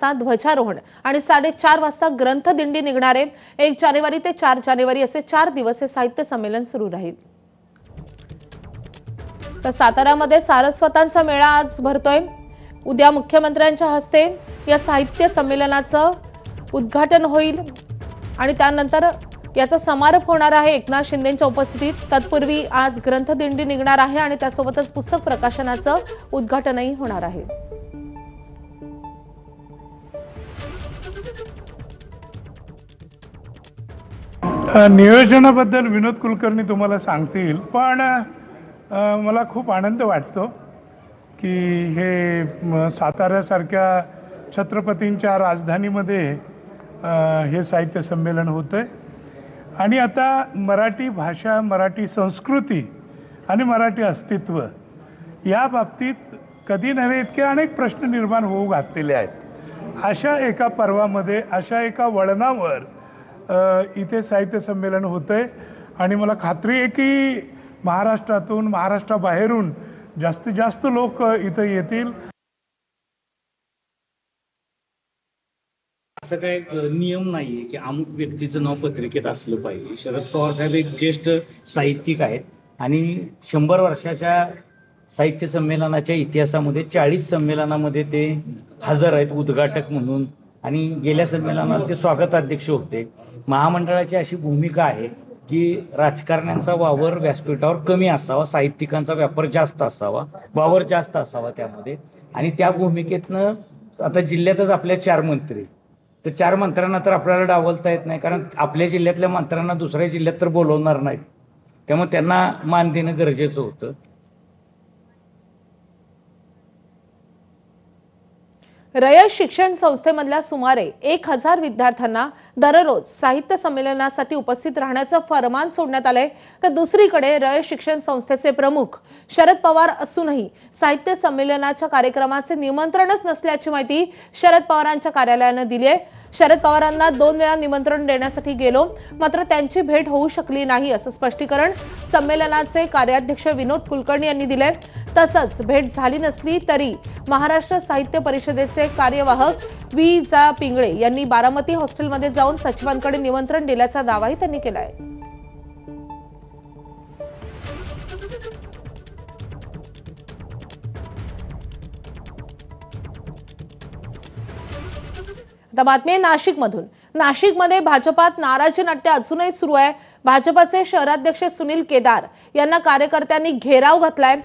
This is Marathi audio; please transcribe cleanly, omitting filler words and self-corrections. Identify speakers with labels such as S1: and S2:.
S1: वाजता ध्वजारोहण आणि 4:30 वाजता ग्रंथदिंडी निघणार आहे। 1 जानेवारी ते 4 जानेवारी असे 4 दिवस हे साहित्य संमेलन सुरू राहील। तर साताऱ्यामध्ये सारस्वतांचा मेळा आज भरतोय। उद्या मुख्यमंत्र्यांच्या हस्ते या साहित्य संमेलनाचं उद्घाटन होईल आणि त्यानंतर याचा समारोप होणार आहे एकनाथ शिंदेंच्या उपस्थितीत। तत्पूर्वी आज ग्रंथदिंडी निघणार आहे आणि त्यासोबतच पुस्तक प्रकाशनाचं उद्घाटनही होणार आहे।
S2: नियोजनाबद्दल विनोद कुलकर्णी तुम्हाला सांगतील, पण मला खूप आनंद वाटतो की हे साताऱ्यासारख्या छत्रपतींच्या राजधानीमध्ये हे साहित्य संमेलन होतंय आणि आता मराठी भाषा, मराठी संस्कृती आणि मराठी अस्तित्व या बाबतीत कधी नव्हे इतके अनेक प्रश्न निर्माण होऊ घातलेले आहेत। अशा एका पर्वामध्ये, अशा एका वळणावर इथे साहित्य संमेलन होतंय आणि मला खात्री आहे की महाराष्ट्रातून, महाराष्ट्राबाहेरून जास्तीत जास्त लोक इथे येतील।
S3: असं काही नियम नाहीये की अमुक व्यक्तीचं नाव पत्रिकेत असलं पाहिजे। शरद पवार साहेब एक ज्येष्ठ साहित्यिक आहेत आणि 100 वर्षाच्या साहित्य संमेलनाच्या इतिहासामध्ये 40 संमेलनामध्ये ते हजर आहेत उद्घाटक म्हणून आणि गेल्या संमेलनात ते स्वागताध्यक्ष होते। महामंडळाची अशी भूमिका आहे की राजकारण्यांचा वावर व्यासपीठावर कमी असावा, साहित्यिकांचा व्यापार जास्त असावा, वावर जास्त असावा त्यामध्ये। आणि त्या भूमिकेतनं आता जिल्ह्यातच आपल्या 4 मंत्री, तर 4 मंत्र्यांना तर आपल्याला डावलता येत नाही, कारण आपल्या जिल्ह्यातल्या मंत्र्यांना दुसऱ्या जिल्ह्यात तर बोलवणार नाहीत, त्यामुळे त्यांना मान देणं गरजेचं होतं।
S1: रयत शिक्षण संस्थेमधल्या सुमारे 1000 विद्यार्थ्यांना दररोज साहित्य संमेलनासाठी उपस्थित राहण्याचं फरमान सोडण्यात आलंय। तर दुसरीकडे रयत शिक्षण संस्थेचे प्रमुख शरद पवार असूनही साहित्य संमेलनाच्या कार्यक्रमाचे निमंत्रणच नसल्याची माहिती शरद पवारांच्या कार्यालयाने दिली आहे। शरद पवारांना 2 वेळा निमंत्रण देण्यासाठी गेलो, मात्र त्यांची भेट होऊ शकली नाही असं स्पष्टीकरण संमेलनाचे कार्याध्यक्ष विनोद कुलकर्णी यांनी दिले। तसंच भेट झाली नसली तरी महाराष्ट्र साहित्य परिषदेचे कार्यवाहक वी.जा. पिंगळे यांनी बारामती हॉस्टेलमध्ये जाऊन सचिवांकडे निमंत्रण दिल्याचा दावाही त्यांनी केलाय। आता बातमी नाशिकमधून। नाशिकमध्ये भाजपात नाराजी नाट्य अजूनही सुरू आहे। भाजपचे शहराध्यक्ष सुनील केदार यांना कार्यकर्त्यांनी घेराव घातलाय।